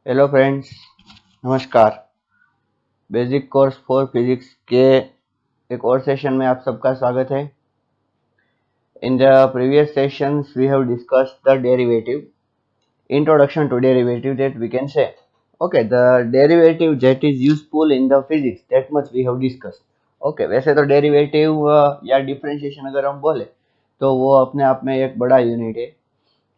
Hello friends, नमस्कार। Basic course for physics के एक और सेशन में आप सबका स्वागत है। In the previous sessions we have discussed the derivative, introduction to derivative that we can say. Okay, the derivative that is useful in the physics, that much we have discussed. Okay, वैसे तो derivative या differentiation अगर हम बोले तो वो अपने आप में एक बड़ा यूनिट है,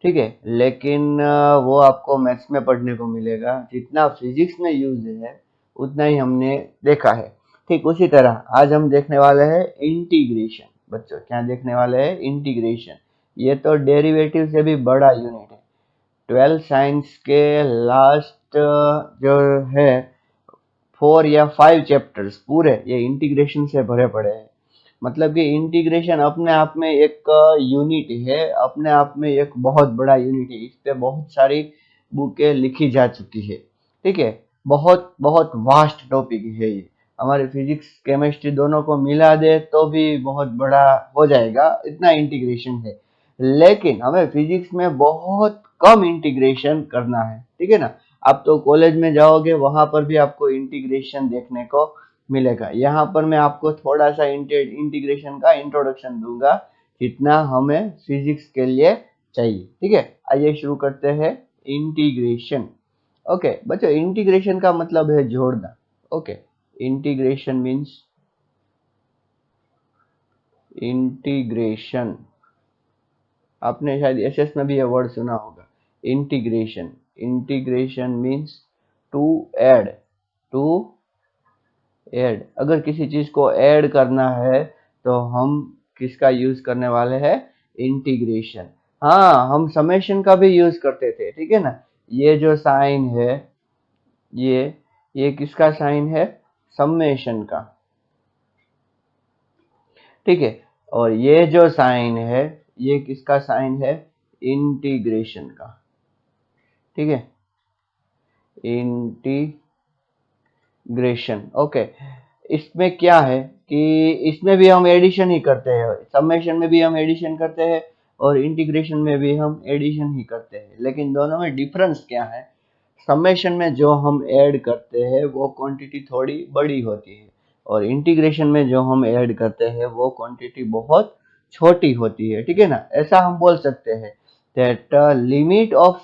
ठीक है। लेकिन वो आपको मैथ्स में पढ़ने को मिलेगा, जितना फिजिक्स में यूज है उतना ही हमने देखा है। ठीक उसी तरह आज हम देखने वाले हैं इंटीग्रेशन। बच्चों क्या देखने वाले हैं? इंटीग्रेशन। ये तो डेरिवेटिव से भी बड़ा यूनिट है। 12 साइंस के लास्ट जो है 4 या 5 चैप्टर्स पूरे ये इंटीग्रेशन से भरे पड़े हैं। मतलब कि इंटीग्रेशन अपने आप में एक यूनिट है, अपने आप में एक बहुत बड़ा यूनिट है। इस पे बहुत सारी बुकें लिखी जा चुकी है, ठीक है। बहुत बहुत वास्ट टॉपिक है ये। हमारे फिजिक्स केमिस्ट्री दोनों को मिला दे तो भी बहुत बड़ा हो जाएगा, इतना इंटीग्रेशन है। लेकिन हमें फिजिक्स में बहुत कम इंटीग्रेशन करना है, ठीक है ना। आप तो कॉलेज में जाओगे, वहां पर भी आपको इंटीग्रेशन देखने को मिलेगा। यहाँ पर मैं आपको थोड़ा सा इंटीग्रेशन का इंट्रोडक्शन दूंगा, जितना हमें फिजिक्स के लिए चाहिए, ठीक है। आइए शुरू करते हैं इंटीग्रेशन। ओके बच्चों, इंटीग्रेशन का मतलब है जोड़ना। ओके, इंटीग्रेशन मीन्स इंटीग्रेशन, आपने शायद एसएस में भी ये वर्ड सुना होगा, integration. Integration means to add, to add. अगर किसी चीज को ऐड करना है तो हम किसका यूज करने वाले हैं? इंटीग्रेशन। हाँ, हम समेशन का भी यूज करते थे, ठीक है ना। ये जो साइन है, ये किसका साइन है? समेशन का, ठीक है। और ये जो साइन है, ये किसका साइन है? इंटीग्रेशन का, ठीक है। इंटीग्रेशन। ओके, इसमें क्या है कि इसमें भी हम एडिशन ही करते हैं, समेशन में भी हम एडिशन करते हैं और इंटीग्रेशन में भी हम एडिशन ही करते हैं। लेकिन दोनों में डिफरेंस क्या है? समेशन में जो हम ऐड करते हैं वो क्वांटिटी थोड़ी बड़ी होती है, और इंटीग्रेशन में जो हम ऐड करते हैं वो क्वांटिटी बहुत छोटी होती है, ठीक है ना। ऐसा हम बोल सकते हैं that limit of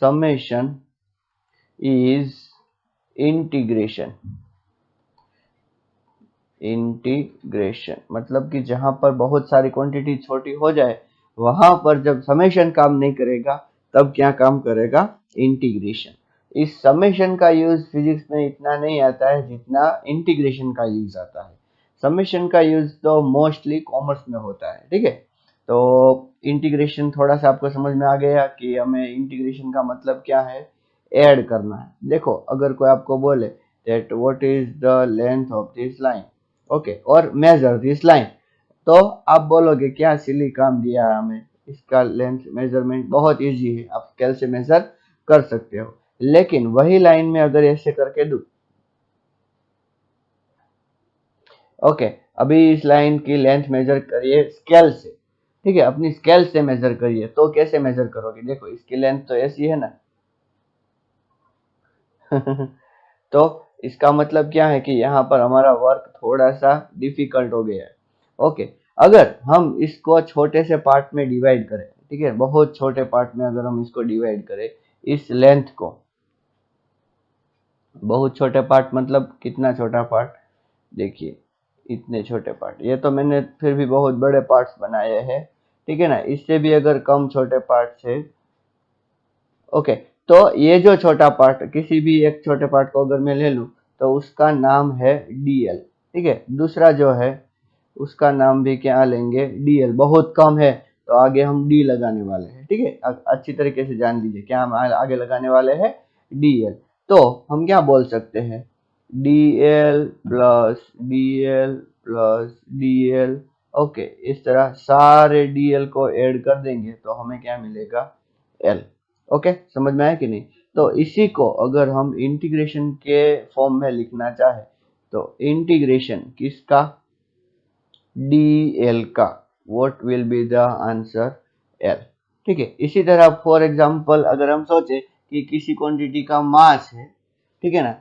summation is integration. Integration मतलब कि जहां पर बहुत सारी क्वांटिटी छोटी हो जाए, वहां पर जब समेशन काम नहीं करेगा तब क्या काम करेगा? इंटीग्रेशन। इस समेशन का यूज फिजिक्स में इतना नहीं आता है जितना इंटीग्रेशन का यूज आता है। समेशन का यूज तो मोस्टली कॉमर्स में होता है, ठीक है। तो इंटीग्रेशन थोड़ा सा आपको समझ में आ गया कि हमें इंटीग्रेशन का मतलब क्या है? ऐड करना है। देखो, अगर कोई आपको बोले that what is the length of this line, okay, और मेजर दिस लाइन, तो आप बोलोगे क्या सिली काम दिया है हमें, इसका लेंथ मेजरमेंट बहुत इजी है, आप स्केल से मेजर कर सकते हो। लेकिन वही लाइन में अगर ऐसे करके दू, ओके, अभी इस लाइन की लेंथ मेजर करिए स्केल से, ठीक है। अपनी स्केल से मेजर करिए, तो कैसे मेजर करोगे? देखो, इसकी लेंथ तो ऐसी है ना। तो इसका मतलब क्या है कि यहाँ पर हमारा वर्क थोड़ा सा डिफिकल्ट हो गया है। ओके, अगर हम इसको छोटे से पार्ट में डिवाइड करें, ठीक है, बहुत छोटे पार्ट में अगर हम इसको डिवाइड करें, इस लेंथ को, बहुत छोटे पार्ट मतलब कितना छोटा पार्ट? देखिए, इतने छोटे पार्ट। ये तो मैंने फिर भी बहुत बड़े पार्ट्स बनाए हैं, ठीक है ना। इससे भी अगर कम छोटे पार्ट है, ओके, तो ये जो छोटा पार्ट, किसी भी एक छोटे पार्ट को अगर मैं ले लूं तो उसका नाम है डीएल, ठीक है। दूसरा जो है उसका नाम भी क्या लेंगे? डीएल। बहुत कम है तो आगे हम डी लगाने वाले हैं, ठीक है। अच्छी तरीके से जान लीजिए क्या हम आगे लगाने वाले हैं? डीएल। तो हम क्या बोल सकते हैं? DL plus DL plus DL. Okay, इस तरह सारे डीएल को ऐड कर देंगे तो हमें क्या मिलेगा? एल। ओके, समझ में आया कि नहीं? तो इसी को अगर हम इंटीग्रेशन के फॉर्म में लिखना चाहे तो इंटीग्रेशन किसका? डीएल का, what will be the answer L. ठीक है, इसी तरह फॉर एग्जांपल अगर हम सोचे कि किसी क्वांटिटी का मास है, ठीक है ना,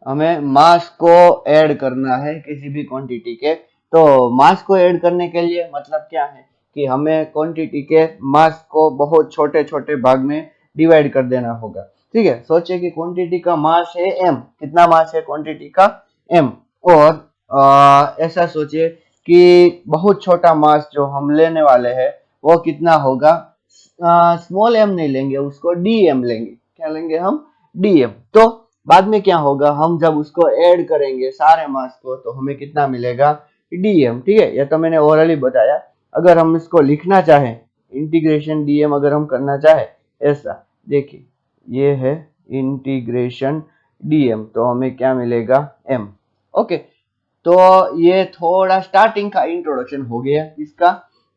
हमें मास को ऐड करना है किसी भी क्वांटिटी के, तो मास को ऐड करने के लिए मतलब क्या है कि हमें क्वांटिटी के मास को बहुत छोटे छोटे भाग में डिवाइड कर देना होगा। ठीक है, सोचिए कि क्वांटिटी का मास है m, कितना मास है क्वांटिटी का m, और ऐसा सोचिए कि बहुत छोटा मास जो हम लेने वाले हैं वो कितना होगा, स्मॉल m नहीं लेंगे, उसको dm लेंगे। क्या लेंगे हम, dm। तो बाद में क्या होगा, हम जब उसको ऐड करेंगे सारे मास को तो हमें कितना मिलेगा, dm। ठीक है, यह तो मैंने ओरली बताया। अगर हम इसको लिखना चाहें, इंटीग्रेशन dm अगर हम करना चाहे ऐसा, देखिए ये है इंटीग्रेशन dm, तो हमें क्या मिलेगा, m। ओके, तो ये थोड़ा स्टार्टिंग का इंट्रोडक्शन हो गया इसका,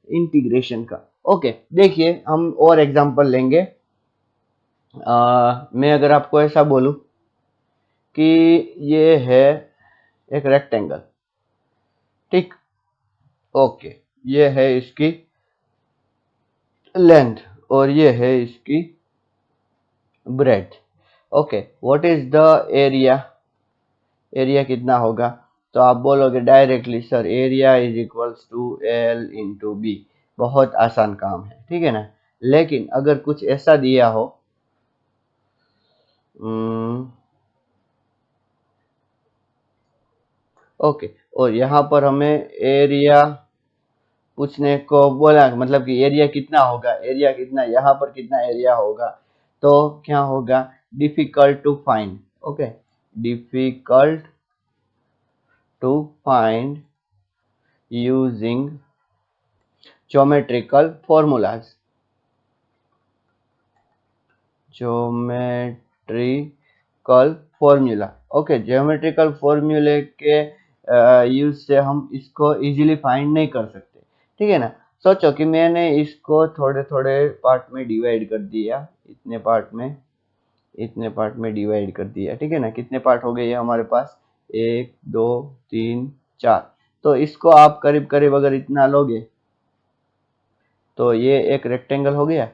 इंटीग्रेशन का। ओके, देखिए हम और एग्जांपल लेंगे। मैं अगर आपको ऐसा बोलूं कि ये है एक रेक्टेंगल, ठीक, ओके, ये है इसकी लेंथ और ये है इसकी breadth. Okay, what is the area, area कितना होगा, तो आप बोलोगे directly sir area is equals to L into B. बहुत आसान काम है, ठीक है ना। लेकिन अगर कुछ ऐसा दिया हो, ओके, और यहाँ पर हमें एरिया पूछने को बोला, मतलब कि एरिया कितना होगा, एरिया कितना, यहाँ पर कितना एरिया होगा, तो क्या होगा, difficult to find. Okay, difficult to find using geometrical formulas, geometrical formula. Okay, geometrical फॉर्मूले के यूज से हम इसको इजीली फाइंड नहीं कर सकते, ठीक है ना। सोचो कि मैंने इसको थोड़े थोड़े पार्ट में डिवाइड कर दिया, इतने पार्ट में, इतने पार्ट में डिवाइड कर दिया, ठीक है ना। कितने पार्ट हो गए ये हमारे पास, 1 2 3 4। तो इसको आप करीब करीब अगर इतना लोगे तो ये एक रेक्टेंगल हो गया,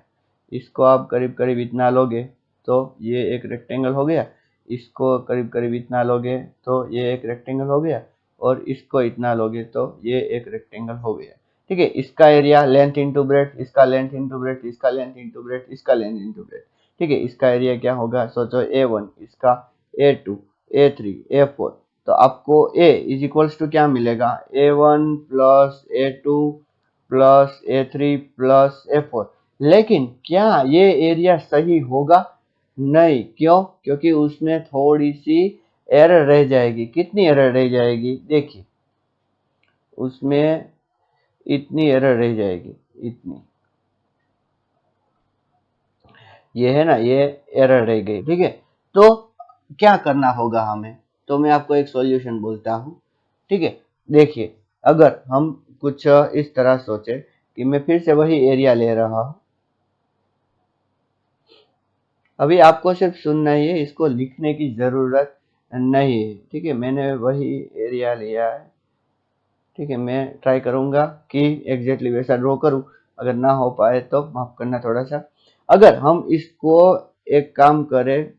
इसको आप करीब करीब इतना लोगे तो ये एक रेक्टेंगल हो गया, इसको करीब करीब इतना लोगे तो ये एक रेक्टेंगल हो गया, और इसको इतना लोगे तो ये एक रेक्टेंगल हो गया। ठीक है, इसका एरिया लेंथ इंटू ब्रेथ, इसका लेंथ इंटू ब्रेथ, इसका लेंथ इंटू ब्रेथ, इसका लेंथ इंटू ब्रेथ। ठीक है, इसका एरिया क्या होगा, सोचो a1, इसका a2, a3, a4। तो आपको a इज इक्वल्स टू क्या मिलेगा, a1 plus a2 plus a3 plus a4। लेकिन क्या ये एरिया सही होगा, नहीं, क्यों, क्योंकि उसमें थोड़ी सी एरर रह जाएगी। कितनी एरर रह जाएगी, देखिए उसमें इतनी एरर रह जाएगी, इतनी, ये है ना, ये एरर रह गई। ठीक है, तो क्या करना होगा हमें, तो मैं आपको एक सॉल्यूशन बोलता हूँ। ठीक है, देखिए अगर हम कुछ इस तरह सोचे कि मैं फिर से वही एरिया ले रहा हूँ, अभी आपको सिर्फ सुनना ही है, इसको लिखने की जरूरत नहीं है। ठीक है, मैंने वही एरिया लिया है। ठीक है, मैं ट्राई करूंगा कि एग्जैक्टली वैसा ड्रॉ करूं, अगर ना हो पाए तो माफ करना थोड़ा सा। अगर हम इसको एक काम करें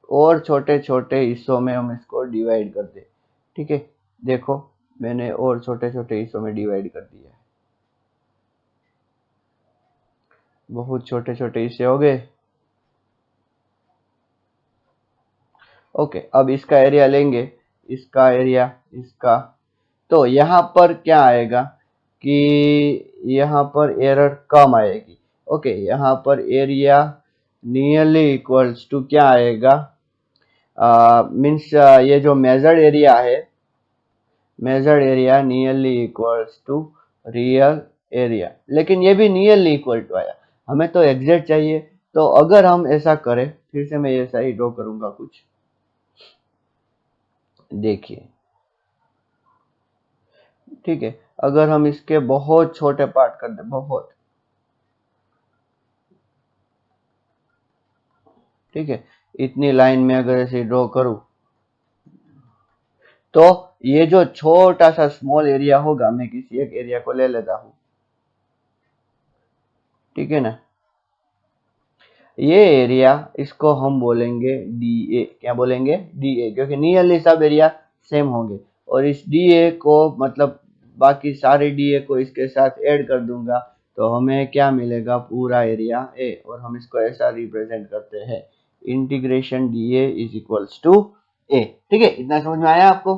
और छोटे छोटे हिस्सों में हम इसको डिवाइड कर दें, ठीक है, देखो मैंने और छोटे छोटे हिस्सों में डिवाइड कर दिया है, बहुत छोटे छोटे हिस्से हो गए। ओके, अब इसका एरिया लेंगे, इसका एरिया, इसका, तो यहाँ पर क्या आएगा कि यहाँ पर एरर कम आएगी। ओके, यहाँ पर एरिया नियरली इक्वल्स टू क्या आएगा, मीन्स ये जो मेजर्ड एरिया है, measured area nearly equals to real area. लेकिन ये भी नियरली इक्वल टू आया, हमें तो एग्जैक्ट चाहिए। तो अगर हम ऐसा करें, फिर से मैं ऐसा ही ड्रॉ करूंगा कुछ, देखिए, ठीक है, अगर हम इसके बहुत छोटे पार्ट कर दें, बहुत, ठीक है, इतनी लाइन में अगर ऐसे ड्रॉ करूं तो ये जो छोटा सा स्मॉल एरिया होगा, मैं किसी एक एरिया को ले लेता हूं, ठीक है ना, ये एरिया इसको हम बोलेंगे डी ए। क्या बोलेंगे? डी ए, क्योंकि नियरली सब एरिया सेम होंगे। और इस डी ए को मतलब बाकी सारे डी ए को इसके साथ ऐड कर दूंगा तो हमें क्या मिलेगा? पूरा एरिया ए। और हम इसको ऐसा रिप्रेजेंट करते हैं, integration D A is equals to a. ठीक है, इतना समझ में आया आपको?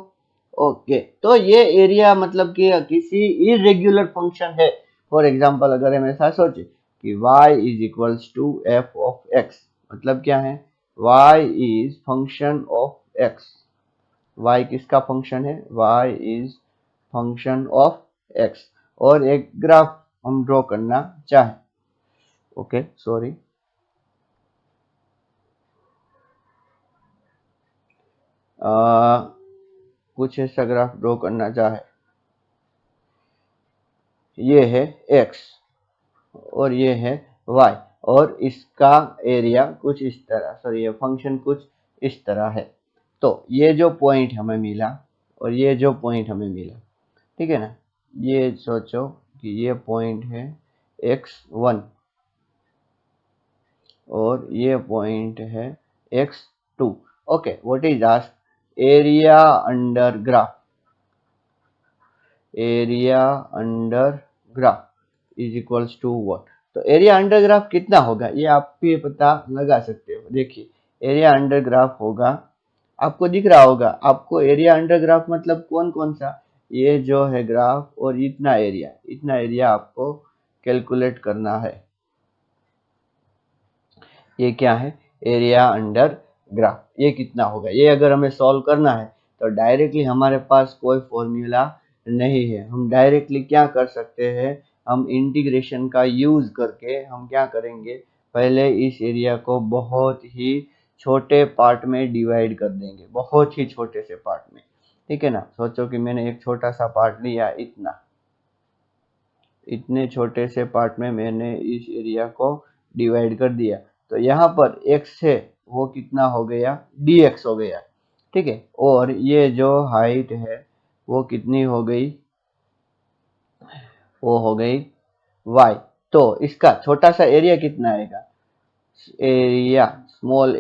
ओके, तो ये एरिया मतलब कि किसी इरेग्युलर फंक्शन है। फॉर एग्जांपल अगर हम ऐसा सोचे कि y is equals to F of X, मतलब क्या है? y is function of x। y किसका फंक्शन है? y is function of x। और एक ग्राफ हम ड्रॉ करना चाहें, ओके सॉरी, कुछ ऐसा ग्राफ ड्रॉ करना चाहे, ये है x और ये है y, और इसका एरिया कुछ इस तरह, सॉरी ये फंक्शन कुछ इस तरह है। तो ये जो पॉइंट हमें मिला और ये जो पॉइंट हमें मिला, ठीक है ना, ये सोचो कि ये पॉइंट है x1 और ये पॉइंट है x2। Okay, what is asked? Area under graph, area under graph is equals to what? तो एरिया अंडर ग्राफ कितना होगा ये आप भी पता लगा सकते हो। देखिए, एरिया अंडर ग्राफ होगा, आपको दिख रहा होगा आपको एरिया अंडर ग्राफ मतलब कौन कौन सा? ये जो है ग्राफ और इतना एरिया आपको कैलकुलेट करना है। ये क्या है? Area under graph. ये कितना होगा? ये अगर हमें सॉल्व करना है तो डायरेक्टली हमारे पास कोई फॉर्मूला नहीं है। हम डायरेक्टली क्या कर सकते हैं? हम इंटीग्रेशन का यूज करके हम क्या करेंगे? पहले इस एरिया को बहुत ही छोटे पार्ट में डिवाइड कर देंगे, बहुत ही छोटे से पार्ट में। ठीक है ना, सोचो कि मैंने एक छोटा सा पार्ट लिया, इतने छोटे से पार्ट में मैंने इस एरिया को डिवाइड कर दिया। तो यहाँ पर x है वो कितना हो गया? dx हो गया। ठीक है, और ये जो हाइट है वो कितनी हो गई? वो हो गई y। तो इसका छोटा सा एरिया कितना आएगा? एरिया, स्मॉल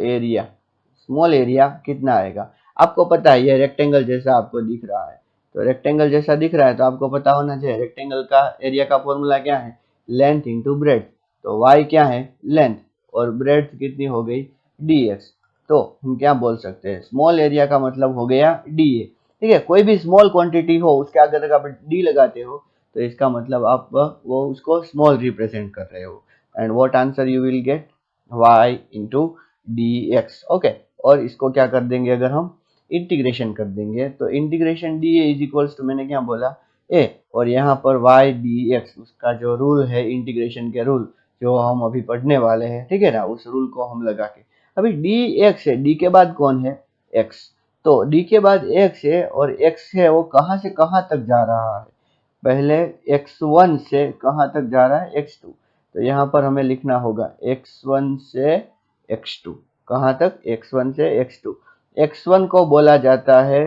एरिया कितना आएगा? आपको पता है ये रेक्टेंगल जैसा आपको दिख रहा है, तो रेक्टेंगल जैसा दिख रहा है तो आपको पता होना चाहिए रेक्टेंगल का एरिया का फॉर्मूला क्या है? Length into breadth. तो y क्या है? लेंथ, और ब्रेड्थ कितनी हो गई? dx। तो हम क्या बोल सकते हैं? स्मॉल एरिया का मतलब हो गया dA। ठीक है, कोई भी स्मॉल क्वांटिटी हो उसके आगे अगर आप d लगाते हो तो इसका मतलब आप वो उसको स्मॉल रिप्रेजेंट कर रहे हो। And what answer you will get? y into D X. Okay, और इसको क्या कर देंगे? अगर हम इंटीग्रेशन कर देंगे तो integration D A is equals to, मैंने क्या बोला? ए, और यहाँ पर y डी एक्स, उसका जो रूल है इंटीग्रेशन के रूल जो हम अभी पढ़ने वाले हैं, ठीक है ना, उस रूल को हम लगा के अभी डी एक्स है, डी के बाद कौन है? x। तो डी के बाद x है और x है वो कहाँ से कहाँ तक जा रहा है? पहले x1 से कहाँ तक जा रहा है? x2। तो यहाँ पर हमें लिखना होगा x1 से x2। कहाँ तक? x1 से x2। x1 को बोला जाता है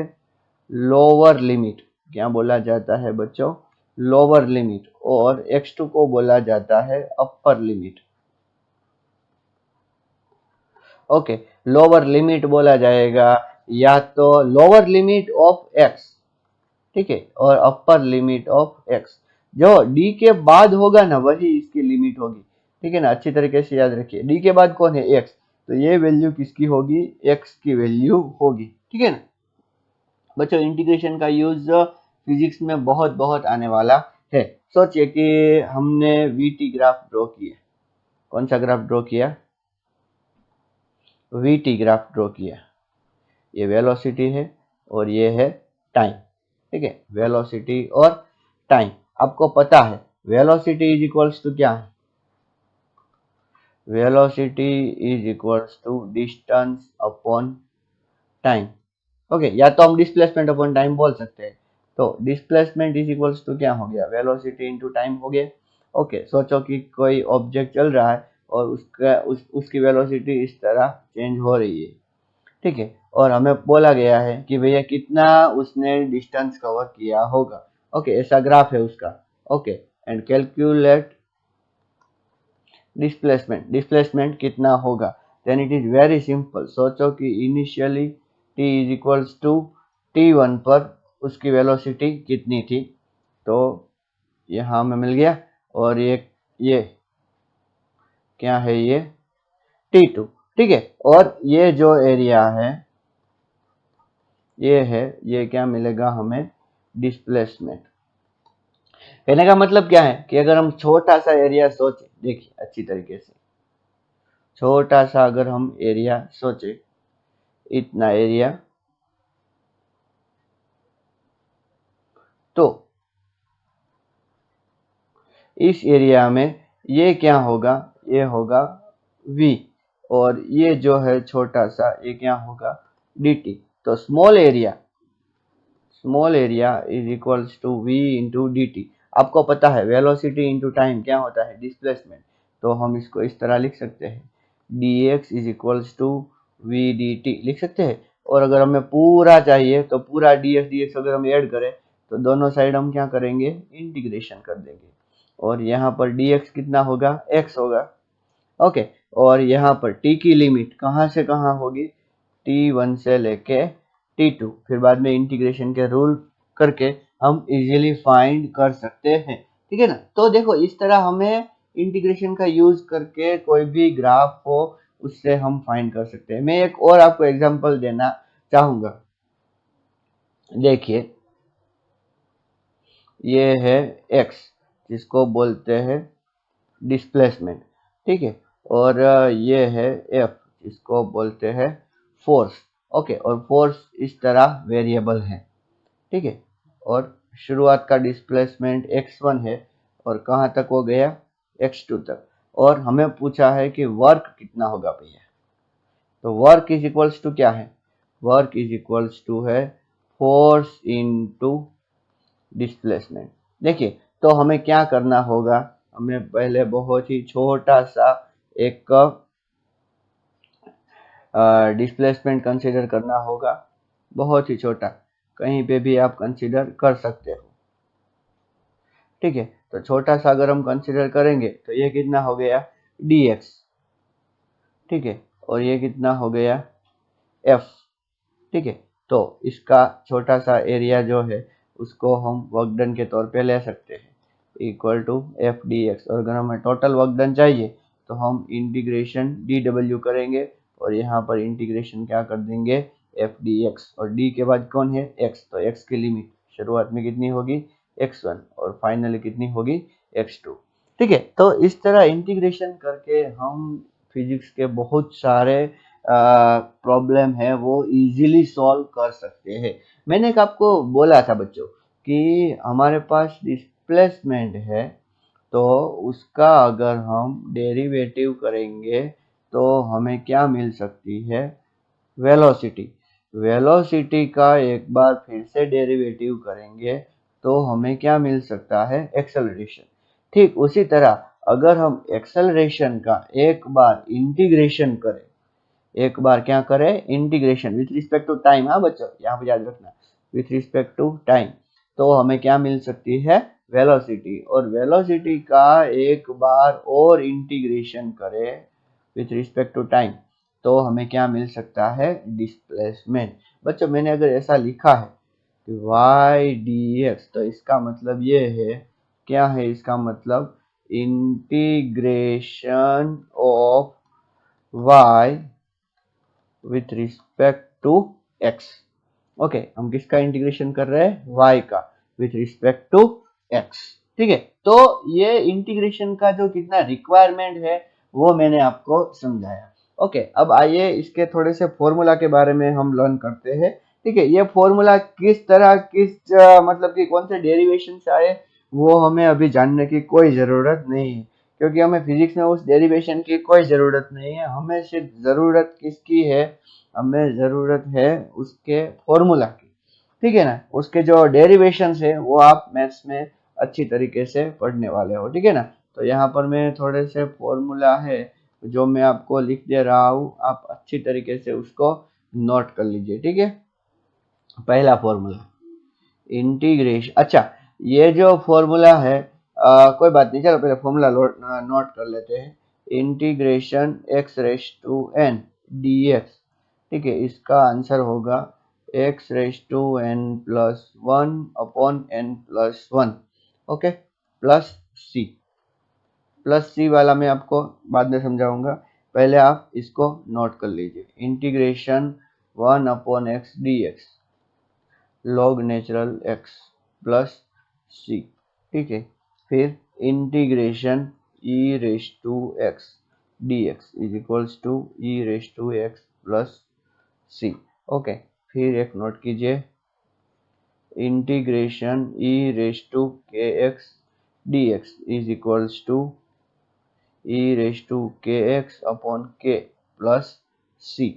लोअर लिमिट। क्या बोला जाता है बच्चों? Lower limit. और x2 को बोला जाता है upper limit. Okay, lower limit बोला जाएगा या तो लोअर लिमिट ऑफ x, ठीक है, और अपर लिमिट ऑफ x। जो d के बाद होगा ना वही इसकी लिमिट होगी। ठीक है ना, अच्छी तरीके से याद रखिए, d के बाद कौन है? x। तो ये वैल्यू किसकी होगी? x की वैल्यू होगी। ठीक है ना बच्चों, इंटीग्रेशन का यूज फिजिक्स में बहुत बहुत आने वाला है। सोचिए कि हमने वीटी ग्राफ ड्रॉ किया। कौन सा ग्राफ ड्रॉ किया? वीटी ग्राफ ड्रॉ किया। ये वेलोसिटी है और ये है टाइम। ठीक है, वेलोसिटी और टाइम। आपको पता है वेलोसिटी इज इक्वल्स टू क्या है? Velocity is equals to distance upon time. Okay, या तो हम डिस्प्लेसमेंट अपॉन टाइम बोल सकते हैं। तो डिस्प्लेसमेंट इज इक्वल्स टू क्या हो गया? वेलोसिटी इनटू टाइम हो गया। ओके, सोचो कि कोई ऑब्जेक्ट चल रहा है और उसकी वेलोसिटी इस तरह चेंज हो रही है। ठीक है, और हमें बोला गया है कि भैया कितना उसने डिस्टेंस कवर किया होगा। ओके, ऐसा ग्राफ है उसका। Okay, and calculate displacement, displacement कितना होगा। Then it is very simple. सोचो कि initially t is equals to t1 पर उसकी वेलोसिटी कितनी थी, तो यहाँ हमें मिल गया। और ये क्या है, ये t2, ठीक है। और ये जो एरिया है ये क्या मिलेगा हमें, डिस्प्लेसमेंट। कहने का मतलब क्या है कि अगर हम छोटा सा एरिया सोचे, देखिए अच्छी तरीके से, छोटा सा अगर हम एरिया सोचे, इतना एरिया, तो इस एरिया में ये क्या होगा, ये होगा v, और ये जो है छोटा सा ये क्या होगा, dt। तो small area is equals to v into dt। आपको पता है वेलोसिटी इंटू टाइम क्या होता है, डिस्प्लेसमेंट। तो हम इसको इस तरह लिख सकते हैं, dx is equals to v dt लिख सकते हैं। और अगर हमें पूरा चाहिए तो पूरा dx अगर हम ऐड करें तो दोनों साइड हम क्या करेंगे, इंटीग्रेशन कर देंगे। और यहाँ पर dx कितना होगा, x होगा। ओके, और यहाँ पर t की लिमिट कहाँ से कहाँ होगी, t1 से लेके t2, फिर बाद में इंटीग्रेशन के रूल करके हम इजीली फाइंड कर सकते हैं, ठीक है ना। तो देखो इस तरह हमें इंटीग्रेशन का यूज करके कोई भी ग्राफ हो उससे हम फाइंड कर सकते हैं। मैं एक और आपको एग्जांपल देना चाहूंगा। देखिए ये है x, जिसको बोलते हैं डिस्प्लेसमेंट, ठीक है। और ये है f, जिसको बोलते हैं फोर्स। ओके, और फोर्स इस तरह वेरिएबल है, ठीक है। और शुरुआत का डिस्प्लेसमेंट x1 है और कहाँ तक हो गया, x2 तक। और हमें पूछा है कि वर्क कितना होगा भैया। तो वर्क इज इक्वल्स टू क्या है, वर्क इज इक्वल्स टू है फोर्स इनटू डिस्प्लेसमेंट। देखिए तो हमें क्या करना होगा, हमें पहले बहुत ही छोटा सा एक डिस्प्लेसमेंट कंसीडर करना होगा, बहुत ही छोटा, कहीं पे भी आप कंसीडर कर सकते हो, ठीक है। तो छोटा सा अगर हम कंसीडर करेंगे तो ये कितना हो गया, dx, ठीक है। और ये कितना हो गया, f, ठीक है। तो इसका छोटा सा एरिया जो है उसको हम वर्क डन के तौर पे ले सकते हैं, equal to F D X. और अगर हमें टोटल वर्क डन चाहिए तो हम इंटीग्रेशन डी डब्ल्यू करेंगे और यहाँ पर इंटीग्रेशन क्या कर देंगे, एफ डी एक्स। और डी के बाद कौन है, एक्स। तो एक्स की लिमिट शुरुआत में कितनी होगी, x1, और फाइनली कितनी होगी, x2, ठीक है। तो इस तरह इंटीग्रेशन करके हम फिजिक्स के बहुत सारे प्रॉब्लम है वो इजीली सॉल्व कर सकते हैं। मैंने एक आपको बोला था बच्चों कि हमारे पास डिस्प्लेसमेंट है, तो उसका अगर हम डेरिवेटिव करेंगे तो हमें क्या मिल सकती है, वेलोसिटी। वेलोसिटी का एक बार फिर से डेरिवेटिव करेंगे तो हमें क्या मिल सकता है, एक्सेलरेशन। ठीक उसी तरह अगर हम एक्सेलरेशन का एक बार इंटीग्रेशन करें, एक बार क्या करें, integration with respect to time, हाँ बच्चों यहाँ पे याद रखना, विथ रिस्पेक्ट टू टाइम, तो हमें क्या मिल सकती है, वेलोसिटी। और वेलोसिटी का एक बार और इंटीग्रेशन करें विथ रिस्पेक्ट टू टाइम तो हमें क्या मिल सकता है, डिस्प्लेसमेंट। बच्चों मैंने अगर ऐसा लिखा है कि y dx, तो इसका मतलब ये है, क्या है इसका मतलब, integration of y with respect to x। ओके, हम किसका इंटीग्रेशन कर रहे हैं, y का विथ रिस्पेक्ट टू x, ठीक है। तो ये इंटीग्रेशन का जो कितना रिक्वायरमेंट है वो मैंने आपको समझाया। ओके, अब आइए इसके थोड़े से फॉर्मूला के बारे में हम लर्न करते हैं, ठीक है। ये फॉर्मूला किस तरह मतलब कि कौन से डेरिवेशन से आए वो हमें अभी जानने की कोई जरूरत नहीं है, क्योंकि हमें फिजिक्स में उस डेरिवेशन की कोई ज़रूरत नहीं है। हमें सिर्फ ज़रूरत किसकी है, हमें ज़रूरत है उसके फॉर्मूला की, ठीक है ना। उसके जो डेरिवेशंस है वो आप मैथ्स में अच्छी तरीके से पढ़ने वाले हो, ठीक है ना। तो यहाँ पर मैं थोड़े से फॉर्मूला है जो मैं आपको लिख दे रहा हूँ, आप अच्छी तरीके से उसको नोट कर लीजिए, ठीक है। पहला फॉर्मूला इंटीग्रेशन, अच्छा ये जो फॉर्मूला है कोई बात नहीं, चलो पहले फॉर्मूला नोट कर लेते हैं। Integration x raise to n dx, ठीक है, इसका आंसर होगा x raise to n plus 1 upon n plus 1, okay, plus c वाला मैं आपको बाद में समझाऊंगा, पहले आप इसको नोट कर लीजिए। Integration 1 upon x D x log natural x plus c, ठीक है। फिर integration e raise to x D x is equals to e raise to x plus C, okay. फिर एक नोट कीजिए, integration e raise to k x D x is equals to e raise to k x upon के plus c,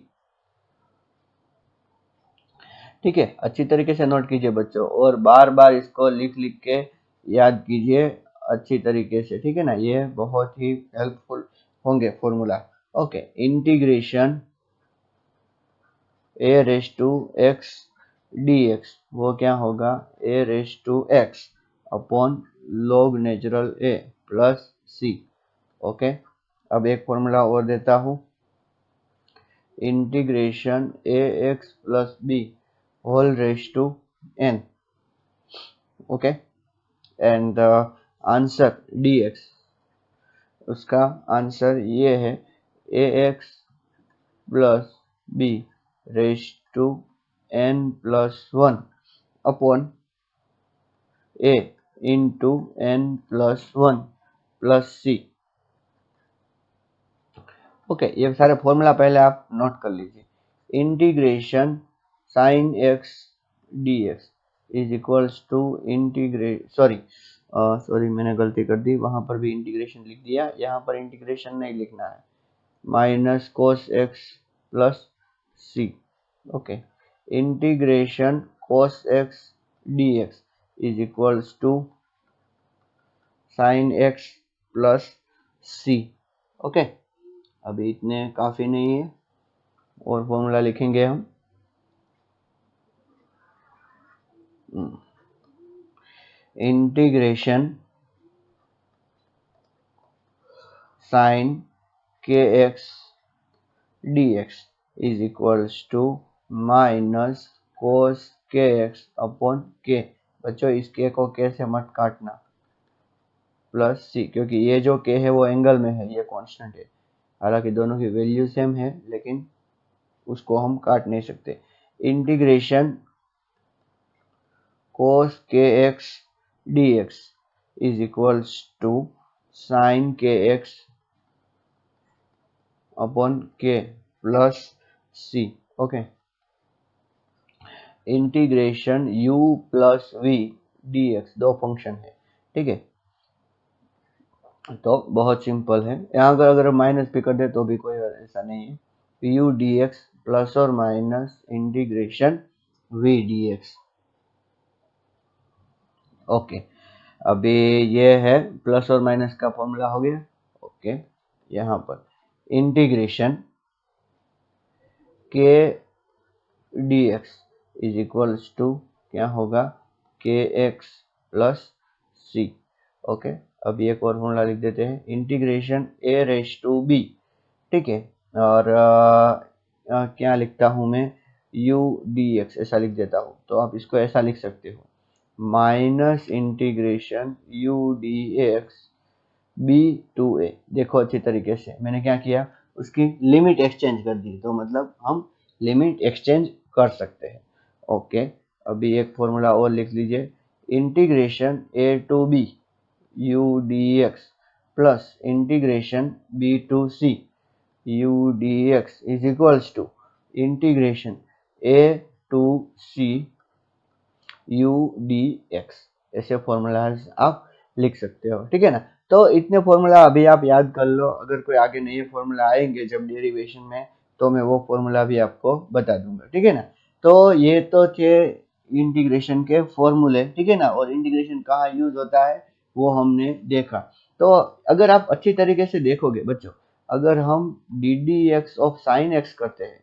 ठीक है। अच्छी तरीके से note कीजिए बच्चों, और बार बार इसको लिख लिख के याद कीजिए अच्छी तरीके से, ठीक है ना, ये बहुत ही हेल्पफुल होंगे formula, okay. Integration A raise to x D x, वो क्या होगा, a raise to x upon log natural a plus C, okay. अब एक फॉर्मूला और देता हूं, integration a x plus B whole raise to n, okay, and answer dx, उसका answer ये है a x plus b raise to n plus 1 upon a into n plus 1 plus C, okay. ये सारे formula पहले आप note कर लीजिए। Integration sine X D x is equals to sorry मैंने गलती कर दी, वहां पर भी इंटीग्रेशन लिख दिया, यहाँ पर इंटीग्रेशन नहीं लिखना है, minus cos X plus C, okay. Integration cos X D x is equals to sine X plus C, okay. अभी इतने काफी नहीं है, और फॉर्मूला लिखेंगे हम, integration sine K x D x is equals to minus cos K x upon के, बच्चों इस के को के से मत काटना, प्लस सी, क्योंकि ये जो के है वो एंगल में है, ये कांस्टेंट है, हालांकि दोनों की वैल्यू सेम है लेकिन उसको हम काट नहीं सकते। Integration cos K x D x is equals to sine K x upon के प्लस सी, okay. Integration u plus V D X, दो फंक्शन है, ठीक है, तो बहुत सिंपल है। यहाँ अगर माइनस भी कर दे तो भी कोई ऐसा नहीं है, यू डी एक्स प्लस और minus integration V D X, okay. अभी ये है प्लस और माइनस का फॉर्मूला हो गया, ओके। यहाँ पर integration K D x is equals to क्या होगा, के एक्स प्लस सी, ओके। अभी एक और फॉर्मूला लिख देते हैं, integration A raise to B, ठीक है, और क्या लिखता हूं मैं, यू डी एक्स ऐसा लिख देता हूं, तो आप इसको ऐसा लिख सकते हो, minus integration u D x b to a. देखो अच्छी तरीके से मैंने क्या किया, उसकी लिमिट एक्सचेंज कर दी, तो मतलब हम लिमिट एक्सचेंज कर सकते हैं, ओके। अभी एक फॉर्मूला और लिख लीजिए, integration A to B U D X plus integration B to C U D x is equals to integration A to C U D X, ऐसे फॉर्मूलाज आप लिख सकते हो, ठीक है ना। तो इतने फॉर्मूला अभी आप याद कर लो, अगर कोई आगे नए फॉर्मूला आएंगे जब डेरिवेशन में, तो मैं वो फॉर्मूला भी आपको बता दूंगा, ठीक है ना। तो ये तो थे इंटीग्रेशन के फॉर्मूले, ठीक है ना, और इंटीग्रेशन कहाँ यूज होता है वो हमने देखा। तो अगर आप अच्छी तरीके से देखोगे बच्चों, अगर हम D D X of sine x करते हैं,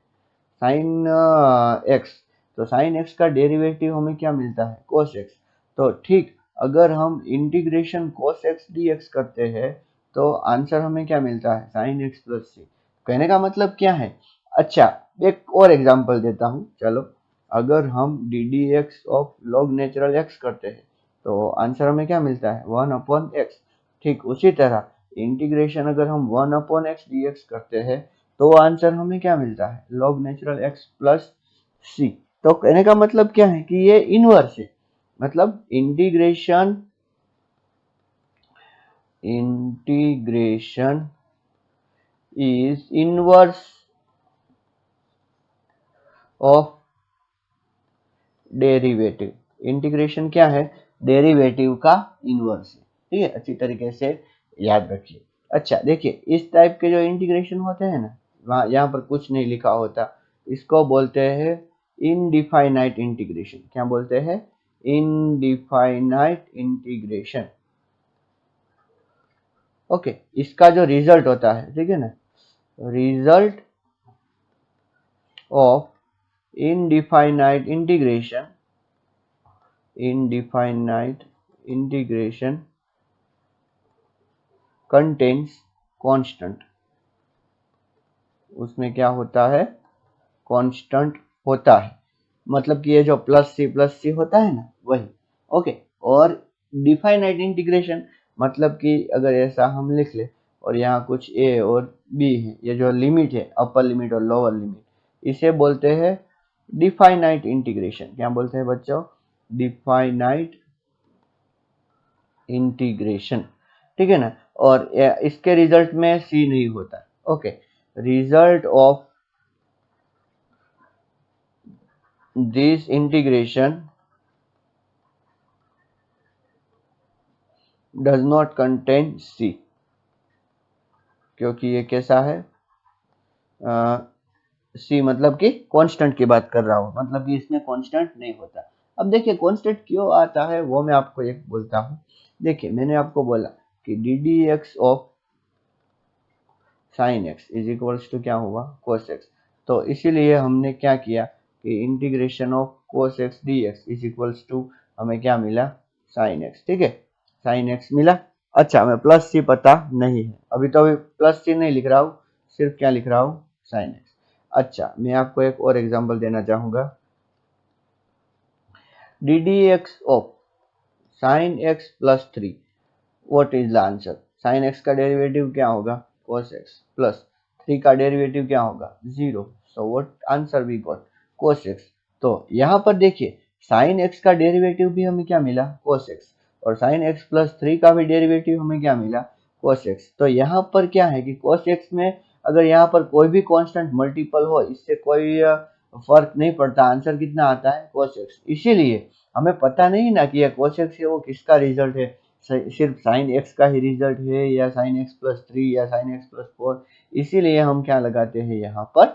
साइन एक्स, तो साइन एक्स का डेरिवेटिव हमें क्या मिलता है, कोस एक्स। तो ठीक, अगर हम integration cos X D x करते हैं तो आंसर हमें क्या मिलता है, साइन एक्स प्लस सी। कहने का मतलब क्या है। अच्छा, एक और एग्जांपल देता हूँ, चलो। अगर हम D D X of log natural x करते हैं तो आंसर हमें क्या मिलता है, 1/x। ठीक उसी तरह इंटीग्रेशन अगर हम 1/x dx करते हैं तो आंसर हमें क्या मिलता है, log natural x plus c. तो कहने का मतलब क्या है कि ये इनवर्स है, मतलब integration is inverse of derivative. Integration क्या है, डेरिवेटिव का इनवर्स है। ठीक है, अच्छी तरीके से याद रखिए। अच्छा देखिए, इस टाइप के जो इंटीग्रेशन होते हैं ना, वहाँ यहाँ पर कुछ नहीं लिखा होता, इसको बोलते हैं इनडिफाइनाइट इंटीग्रेशन। क्या बोलते हैं, इनडिफाइनाइट इंटीग्रेशन। ओके, इसका जो रिजल्ट होता है, ठीक है ना, result of indefinite integration contains constant। उसमें क्या होता है, कांस्टेंट होता है, मतलब कि ये जो प्लस सी होता है ना, वही। ओके, और डिफाइनाइट इंटीग्रेशन मतलब कि अगर ऐसा हम लिख ले और यहाँ कुछ ए और बी है, ये जो लिमिट है, अपर लिमिट और लोअर लिमिट, इसे बोलते हैं डिफाइनाइट इंटीग्रेशन। क्या बोलते हैं बच्चों, डिफाइनाइट इंटीग्रेशन। ठीक है ना, और इसके रिजल्ट में सी नहीं होता। Okay, result of this integration does not contain C, क्योंकि ये कैसा है, सी मतलब कि कांस्टेंट की बात कर रहा हूं, मतलब कि इसमें कांस्टेंट नहीं होता। अब देखिए कांस्टेंट क्यों आता है वो मैं आपको एक बोलता हूं। देखिए मैंने आपको बोला कि D D X of sine X is equals to क्या हुआ, कोस एक्स। तो इसीलिए हमने क्या किया कि integration of cos X D x is equals to हमें क्या मिला, साइन एक्स। ठीक है, साइन एक्स मिला। अच्छा, मैं प्लस सी पता नहीं है अभी, तो अभी प्लस सी नहीं लिख रहा हूँ, सिर्फ क्या लिख रहा हूँ, साइन एक्स। अच्छा, मैं आपको एक और एग्जांपल देना चाहूंगा, D D X of sine X plus three, what is the answer. Sine X का डेरिवेटिव क्या होगा, cos x प्लस थ्री का डेरिवेटिव क्या होगा, zero. So what answer we got, cos x। तो यहाँ पर देखिए साइन एक्स का डेरिवेटिव भी हमें क्या मिला, cos x, और साइन एक्स प्लस थ्री का भी डेरिवेटिव हमें क्या मिला, cos x। तो यहाँ पर क्या है कि cos x में अगर यहाँ पर कोई भी कांस्टेंट मल्टीपल हो, इससे कोई फर्क नहीं पड़ता, आंसर कितना आता है, cos x। इसीलिए हमें पता नहीं ना कि यह cos x है वो किसका रिजल्ट है, सिर्फ साइन एक्स का ही रिजल्ट है या साइन एक्स प्लस थ्री या साइन एक्स प्लस फोर, इसीलिए हम क्या लगाते हैं यहाँ पर,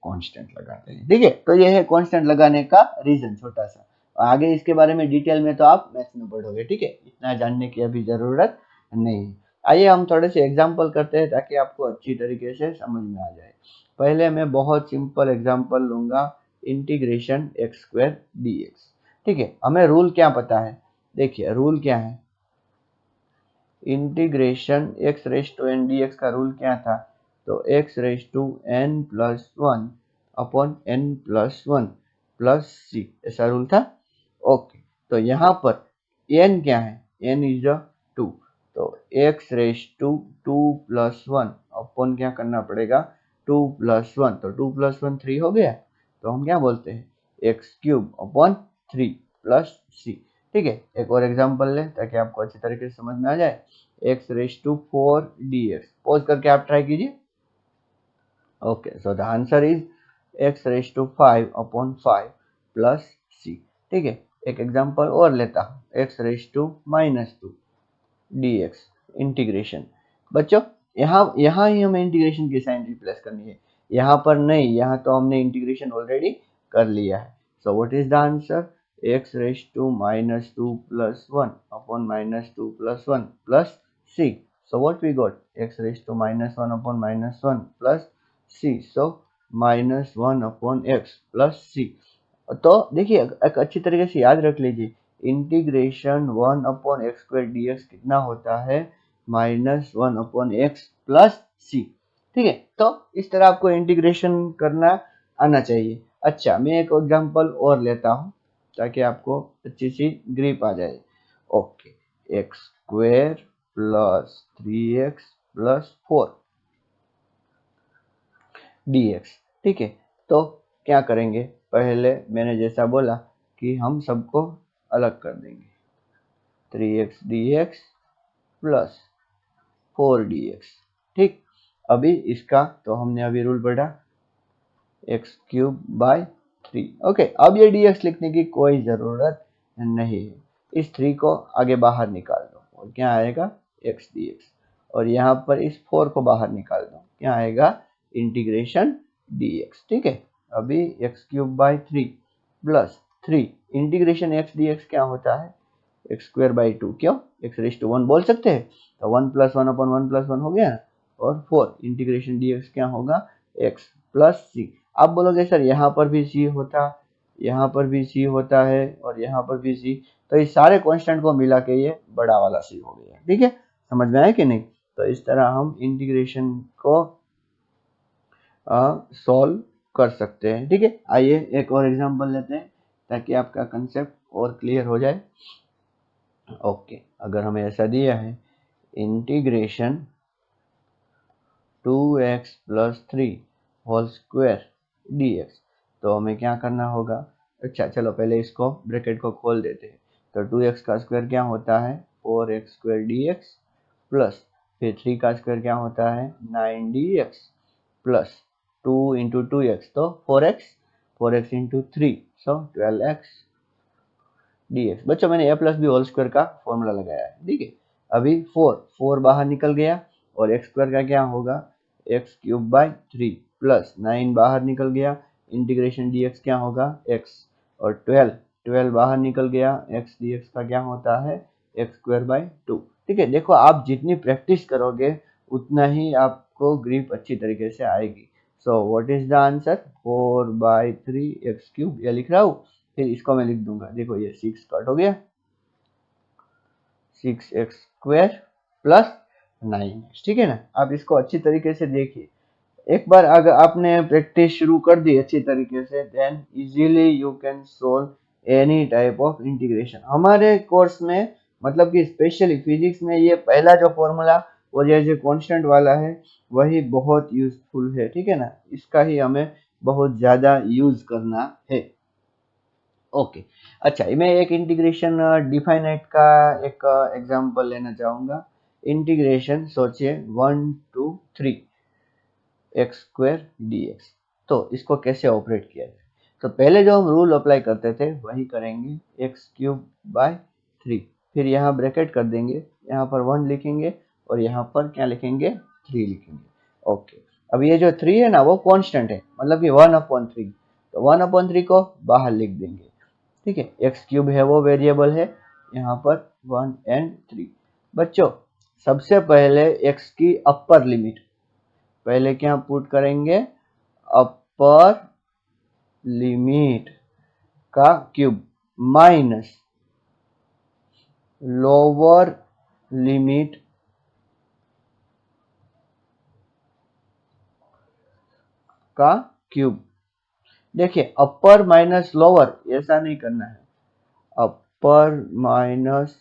कांस्टेंट लगाते हैं। ठीक है, तो ये है कांस्टेंट लगाने का रीजन, छोटा सा। आगे इसके बारे में डिटेल में तो आप मैथ्स में पढ़ोगे। ठीक है, इतना जानने की अभी जरूरत नहीं है। आइए हम थोड़े से एग्जाम्पल करते हैं ताकि आपको अच्छी तरीके से समझ में आ जाए। पहले मैं बहुत सिंपल एग्जाम्पल लूंगा, integration x square D x. ठीक है, हमें रूल क्या पता है, देखिए रूल क्या है, integration x raise to n d x का रूल क्या था, तो x raise to n plus one upon n plus one plus c, ऐसा रूल था। ओके, तो यहाँ पर एन क्या है, एन इज टू, तो x raise to two plus one upon क्या करना पड़ेगा, टू प्लस वन, तो टू प्लस वन थ्री हो गया, तो हम क्या बोलते हैं, x cube upon three plus c. ठीक है, एक और एग्जांपल लें ताकि आपको अच्छी तरीके से समझ में आ जाए, x raise to four d x, pause करके आप ट्राई कीजिए। Okay, so the answer is x raise to five upon five plus c. ठीक है, एक एग्जांपल और लेता हूँ, x raise to minus two d x integration. बच्चों यहाँ यहाँ ही हमें इंटीग्रेशन की साइन रिप्लेस करनी है, यहाँ पर नहीं, यहाँ तो हमने इंटीग्रेशन ऑलरेडी कर लिया है। So what is the answer, X raise to minus two plus one upon minus two plus one plus C. So what we got, x raised to minus 1 upon minus 1 plus c. So -1/x plus c. तो देखिए एक अच्छी तरीके से याद रख लीजिए, integration 1/x² dx कितना होता है, -1/x प्लस सी। ठीक है, तो इस तरह आपको इंटीग्रेशन करना आना चाहिए। अच्छा, मैं एक एग्जांपल और लेता हूं ताकि आपको अच्छी सी ग्रिप आ जाए। Okay, x² plus 3x plus 4 dx। ठीक है, तो क्या करेंगे, पहले मैंने जैसा बोला कि हम सबको अलग कर देंगे, 3x dx प्लस 4 dx। ठीक, अभी इसका तो हमने अभी रूल पढ़ा, x³/3। ओके, अब ये dx लिखने की कोई ज़रूरत नहीं है, इस 3 को आगे बाहर निकाल दो और क्या आएगा, x dx। और यहाँ पर इस 4 को बाहर निकाल दो, क्या आएगा, इंटीग्रेशन dx। ठीक है, अभी x³/3 plus 3 integration x dx क्या होता है, x²/2। क्यों, x⁻1 बोल सकते हैं, तो 1 + 1/1 + 1 हो गया, और 4 इंटीग्रेशन dx क्या होगा, x प्लस सी। आप बोलोगे सर यहाँ पर भी c होता, यहाँ पर भी c होता है, और यहाँ पर भी c, तो इस सारे कांस्टेंट को मिला के ये बड़ा वाला c हो गया। ठीक है, समझ में आया कि नहीं। तो इस तरह हम इंटीग्रेशन को सॉल्व कर सकते हैं। ठीक है, आइए एक और एग्जांपल लेते हैं ताकि आपका कंसेप्ट और क्लियर हो जाए। ओके, अगर हमें ऐसा दिया है, integration 2x plus 3 whole square dx, तो हमें क्या करना होगा। अच्छा, चलो पहले इसको ब्रैकेट को खोल देते हैं। तो 2x का स्क्वायर क्या होता है, 4x² dx प्लस फिर 3 का स्क्वायर क्या होता है, 9 dx प्लस 2 इंटू 2x तो 4x इंटू 3 सो 12x dx। बच्चों, मैंने a plus B whole square का फॉर्मूला लगाया है। ठीक है, अभी 4 बाहर निकल गया, और x स्क्वायर का क्या होगा, x³/3 प्लस 9 बाहर निकल गया, इंटीग्रेशन dx क्या होगा, x, और 12 बाहर निकल गया, x dx का क्या होता है, x²/2। ठीक है, देखो आप जितनी प्रैक्टिस करोगे उतना ही आपको ग्रिप अच्छी तरीके से आएगी। सो what is the answer, 4/3 x³, ये लिख रहा हूँ। फिर इसको मैं लिख दूंगा, देखो ये 6 कट हो गया, 6x² प्लस 9x। ठीक है ना, आप इसको अच्छी तरीके से देखिए। एक बार अगर आपने प्रैक्टिस शुरू कर दी अच्छी तरीके से, then easily you can solve any type of integration. हमारे कोर्स में मतलब कि स्पेशली फिजिक्स में ये पहला जो फॉर्मूला और ये जो कांस्टेंट वाला है वही बहुत यूजफुल है। ठीक है ना, इसका ही हमें बहुत ज़्यादा यूज करना है। ओके, अच्छा, मैं एक इंटीग्रेशन डिफाइनाइट का एक एग्जांपल लेना चाहूँगा। इंटीग्रेशन सोचिए 1 to 3 x² dx। तो इसको कैसे ऑपरेट किया जाए, तो पहले जो हम रूल अप्लाई करते थे वही करेंगे, x³/3, फिर यहाँ ब्रैकेट कर देंगे, यहाँ पर 1 लिखेंगे और यहाँ पर क्या लिखेंगे, 3 लिखेंगे। ओके, अब ये जो 3 है ना वो कांस्टेंट है, मतलब कि 1/3, तो 1/3 को बाहर लिख देंगे। ठीक है, x³ है वो वेरिएबल है, यहाँ पर 1 and 3। बच्चों, सबसे पहले x की अपर लिमिट पहले क्या पुट करेंगे, अपर लिमिट का क्यूब माइनस लोअर लिमिट का क्यूब। देखिए, अपर माइनस लोअर ऐसा नहीं करना है, अपर माइनस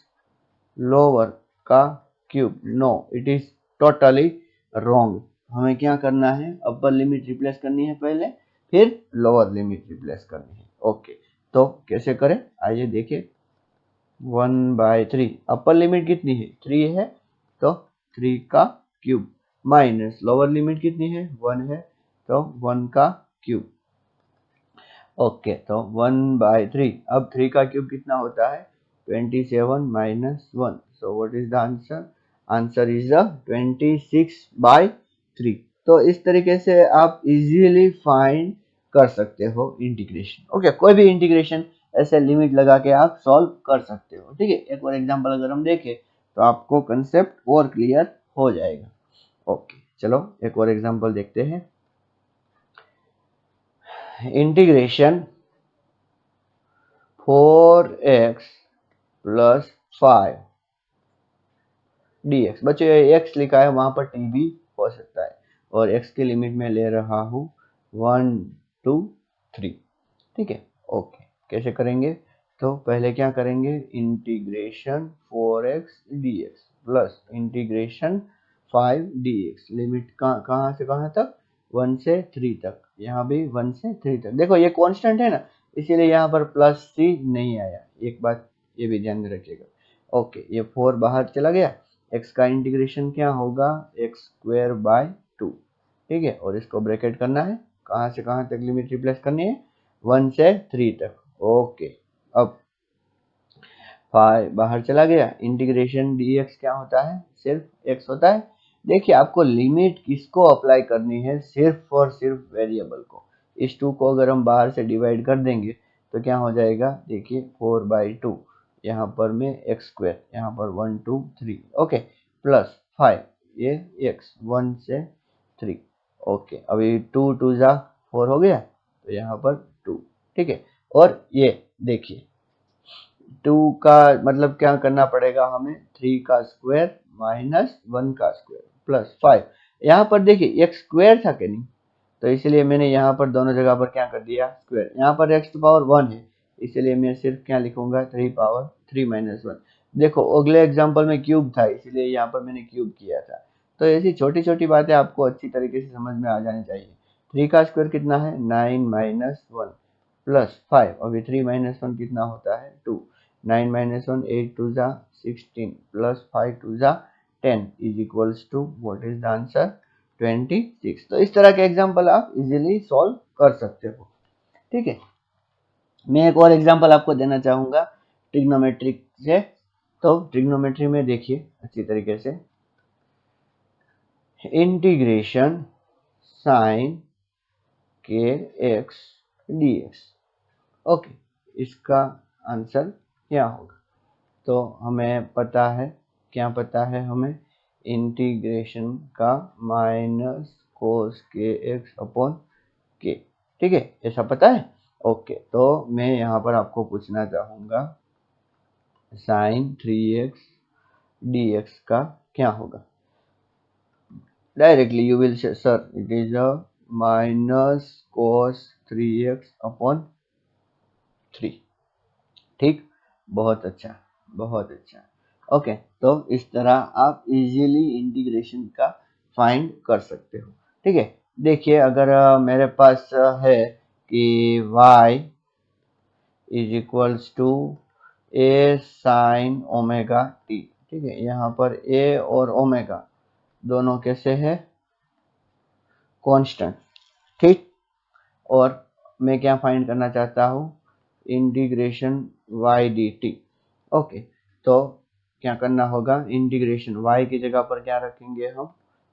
लोअर का cube, no, it is totally wrong. हमें क्या करना है, अपर लिमिट रिप्लेस करनी है पहले, फिर लोअर लिमिट रिप्लेस करनी है। ओके, तो कैसे करें, आइए देखिए। 1/3 अपर लिमिट कितनी है, 3 है, तो 3 का क्यूब माइनस लोअर लिमिट कितनी है, 1 है, तो 1 का क्यूब। ओके, तो 1/3, अब 3 का क्यूब कितना होता है, 27 minus 1, so what is the answer, answer is 26/3। तो इस तरीके से आप इजीली फाइंड कर सकते हो इंटीग्रेशन। ओके, कोई भी इंटीग्रेशन ऐसे लिमिट लगा के आप सॉल्व कर सकते हो। ठीक है, एक और एग्जांपल अगर हम देखें तो आपको कंसेप्ट और क्लियर हो जाएगा। ओके, चलो एक और एग्जांपल देखते हैं। Integration 4x plus 5 dx। बच्चों ये x लिखा है, वहां पर t भी हो सकता है, और x की लिमिट में ले रहा हूं 1 2 3। ठीक है, ओके। कैसे करेंगे? तो पहले क्या करेंगे, integration 4x dx plus integration 5 dx। Limit कहाँ से कहाँ तक? 1 से 3 तक। यहाँ भी 1 से 3 तक। देखो ये कांस्टेंट है ना, इसीलिए यहाँ पर प्लस 3 नहीं आया। एक बात ये भी ध्यान में रखिएगा। ओके, ये 4 बाहर चला गया। x का इंटीग्रेशन क्या होगा? X square by 2। ठीक है, और इसको ब्रैकेट करना है। कहाँ से कहाँ तक लिमिट रिप्लेस करनी है? 1 से 3 तक। ओके, अब 5 बाहर चला गया। इंटीग्रेशन dx क्या होता है? सिर्फ x होता है। देखिए, आपको लिमिट किसको अप्लाई करनी है? सिर्फ और सिर्फ वेरिएबल को। इस 2 को अगर हम बाहर से डिवाइड कर देंगे तो क्या हो जाएगा? देखिए 4/2, यहाँ पर में एक्स स्क्वायर, यहाँ पर 1 2 3। ओके, प्लस 5, ये x 1 से 3। ओके, अभी 2 2 जा 4 हो गया, तो यहाँ पर 2। ठीक है, और ये देखिए 2 का मतलब क्या करना पड़ेगा हमें? 3 का स्क्वायर माइनस 1 का स्क्वायर प्लस 5। यहाँ पर देखिए x स्क्वायर था कि नहीं, तो इसलिए मैंने यहाँ पर दोनों जगह पर क्या कर दिया? स्क्वायर। यहाँ पर x टू पावर 1 है, इसलिए मैं सिर्फ क्या लिखूंगा? 3 पावर 3 माइनस 1। देखो अगले एग्जाम्पल में क्यूब था, इसलिए यहाँ पर मैंने क्यूब किया था। तो ऐसी छोटी छोटी बातें आपको अच्छी तरीके से समझ में आ जानी चाहिए। 3 का स्क्वायर कितना है? 9 माइनस 1 प्लस 5। अभी 3 माइनस 1 कितना होता है? 2। 9 minus 1, 8 2 जा 16 plus 5 2 जा 10 is equals to what is the answer? 26। तो इस तरह के एग्जाम्पल आप इजीली सॉल्व कर सकते हो। ठीक है, मैं एक और एग्जाम्पल आपको देना चाहूंगा ट्रिग्नोमेट्रिक से। तो ट्रिग्नोमेट्री में देखिए अच्छी तरीके से, integration sine K x dx। Okay, इसका आंसर क्या होगा? तो हमें पता है, क्या पता है हमें? इंटीग्रेशन का minus cos K x upon के। ठीक है, ऐसा पता है। ओके, तो मैं यहाँ पर आपको पूछना चाहूंगा साइन 3x dx का क्या होगा? Directly you will say sir it is a minus cos 3x upon 3। ठीक, बहुत अच्छा, बहुत अच्छा। ओके, तो इस तरह आप इजीली इंटीग्रेशन का फाइंड कर सकते हो। ठीक है, देखिए अगर मेरे पास है कि y is equals to A sine omega T. ठीक है, यहाँ पर a और ओमेगा दोनों कैसे है? कांस्टेंट। ठीक, और मैं क्या फाइंड करना चाहता हूँ? Integration y dt। ओके, तो क्या करना होगा? इंटीग्रेशन y की जगह पर क्या रखेंगे हम?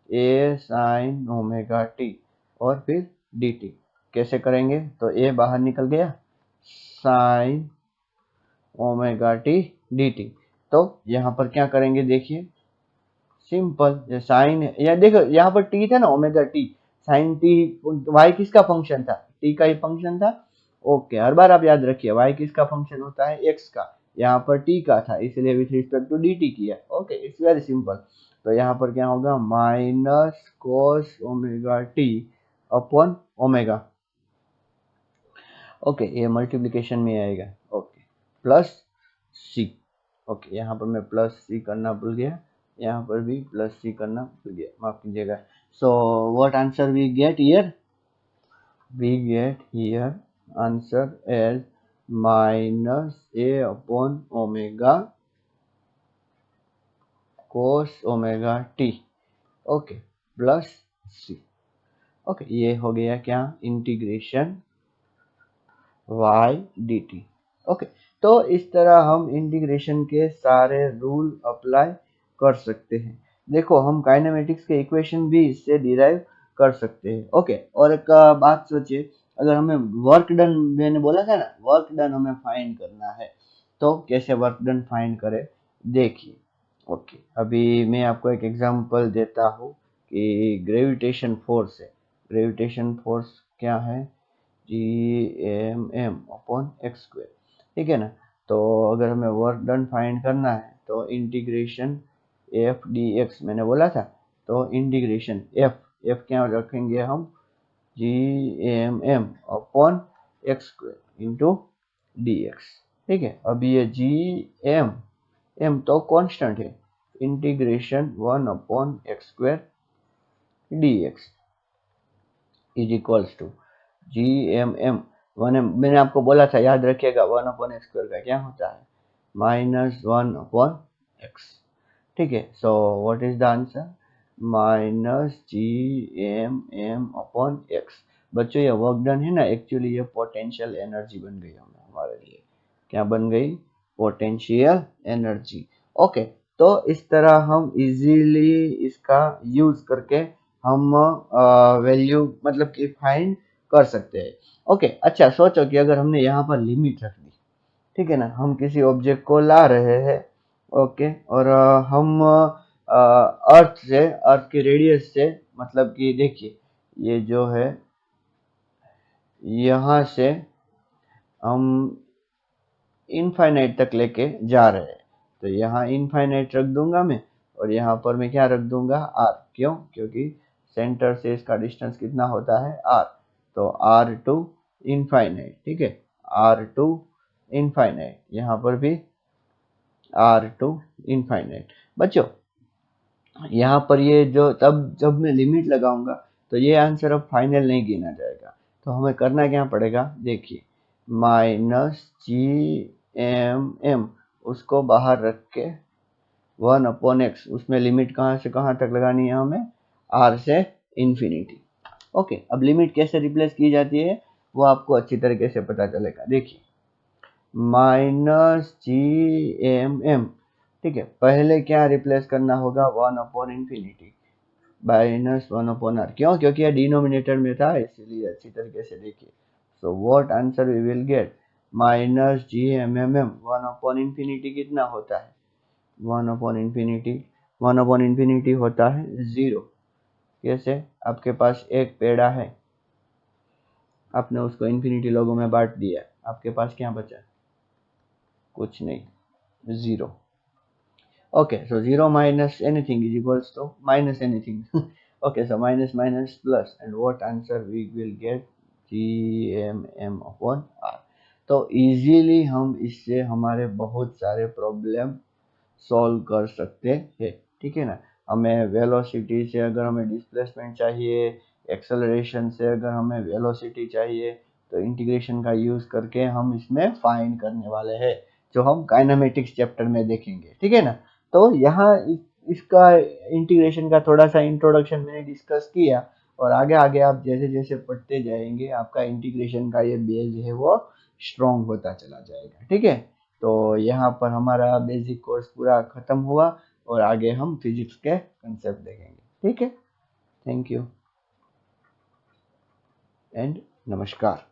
a साइन ओमेगा टी और फिर dt। कैसे करेंगे? तो a बाहर निकल गया, साइन ओमेगा टी dt। तो यहाँ पर क्या करेंगे? देखिए सिंपल, ये साइन है, या देखो यहाँ पर टी था ना, omega T sine T. Y किसका फंक्शन था? टी का ही फंक्शन था। ओके, हर बार आप याद रखिए वाई किसका फंक्शन होता है? एक्स का। यहाँ पर टी का था, इसलिए with respect to d t किया। Okay, it's very simple. तो यहाँ पर क्या होगा? Minus cos omega t upon omega. Okay, ये मल्टीप्लीकेशन में आएगा। ओके, प्लस सी। ओके, यहाँ पर मैं प्लस सी करना भूल गया, यहाँ पर भी प्लस सी करना भूल गया, माफ कीजिएगा। So what answer we get here? We get here answer as minus A upon omega cos omega T. Okay, plus C. Okay, ये हो गया क्या? Integration y dt। ओके, तो इस तरह हम इंटीग्रेशन के सारे रूल अप्लाई कर सकते हैं। देखो हम काइनेमेटिक्स के इक्वेशन भी इससे डिराइव कर सकते हैं। ओके, और एक बात सोचिए, अगर हमें वर्क डन, मैंने बोला था ना वर्क डन हमें फाइंड करना है, तो कैसे वर्क डन फाइंड करें? देखिए, ओके, अभी मैं आपको एक एग्जांपल देता हूँ कि ग्रेविटेशन फोर्स है। ग्रेविटेशन फोर्स क्या है? GMM/x², ठीक है ना। तो अगर हमें वर्क डन फाइंड करना है तो इंटीग्रेशन f dx मैंने बोला था, तो इंटीग्रेशन f क्या रखेंगे हम, GMM/x² इंटू dx, ठीक है। अब ये GM तो कांस्टेंट है, integration 1/x² dx is equals to GMM, मैंने आपको बोला था, याद रखिएगा 1/x² का क्या होता है, -1/x, ठीक है। So what is the answer, -GMM/x। बच्चों ये वर्क डन है ना, एक्चुअली ये पोटेंशियल एनर्जी बन गई हमारे लिए, क्या बन गई, पोटेंशियल एनर्जी। ओके, तो इस तरह हम इजीली इसका यूज करके हम वैल्यू मतलब कि फाइंड कर सकते हैं। ओके, अच्छा सोचो कि अगर हमने यहाँ पर लिमिट रख दी, ठीक है ना, हम किसी ऑब्जेक्ट को ला रहे हैं, ओके, और हम अर्थ के रेडियस से, मतलब कि देखिए ये जो है यहाँ से हम इनफाइनाइट तक लेके जा रहे हैं, तो यहाँ इनफाइनाइट रख दूंगा मैं, और यहाँ पर मैं क्या रख दूंगा, r। क्यों, क्योंकि सेंटर से इसका डिस्टेंस कितना होता है, r, तो r टू इनफाइनाइट, ठीक है, r टू इनफाइनाइट, यहाँ पर भी r टू इनफाइनाइट। बच्चों यहाँ पर ये जो तब जब मैं लिमिट लगाऊंगा तो ये आंसर अब फाइनल नहीं गिना जाएगा, तो हमें करना क्या पड़ेगा, देखिए -GMM उसको बाहर रख के 1/x, उसमें लिमिट कहाँ से कहाँ तक लगानी है हमें, r से इंफिनिटी। ओके, अब लिमिट कैसे रिप्लेस की जाती है वो आपको अच्छी तरीके से पता चलेगा। देखिए -GMM, ठीक है, पहले क्या रिप्लेस करना होगा, 1/इंफिनिटी -1/r। क्यों, क्योंकि यह डिनोमिनेटर में था, इसलिए अच्छी तरीके से देखिए। So what answer we will get, -GMM 1/इंफिनिटी कितना होता है, 1/इंफिनिटी होता है 0। कैसे, आपके पास एक पेड़ा है, आपने उसको इंफिनिटी लोगों में बांट दिया, आपके पास क्या बचा, कुछ नहीं, 0। Okay, so 0 minus anything is equals to minus anything. Okay, so minus minus plus, and what answer we will get, GMM/r। तो इजीली हम इससे हमारे बहुत सारे प्रॉब्लम सॉल्व कर सकते हैं, ठीक है ना। हमें वेलोसिटी से अगर हमें डिस्प्लेसमेंट चाहिए, एक्सेलरेशन से अगर हमें वेलोसिटी चाहिए, तो इंटीग्रेशन का यूज करके हम इसमें फाइंड करने वाले हैं, जो हम काइनेमेटिक्स चैप्टर में देखेंगे, ठीक है ना। तो यहाँ इसका इंटीग्रेशन का थोड़ा सा इंट्रोडक्शन मैंने डिस्कस किया, और आगे आगे आप जैसे जैसे पढ़ते जाएंगे आपका इंटीग्रेशन का ये बेस है वो स्ट्रॉन्ग होता चला जाएगा, ठीक है। तो यहाँ पर हमारा बेसिक कोर्स पूरा खत्म हुआ, और आगे हम फिजिक्स के कंसेप्ट देखेंगे, ठीक है। थैंक यू एंड नमस्कार।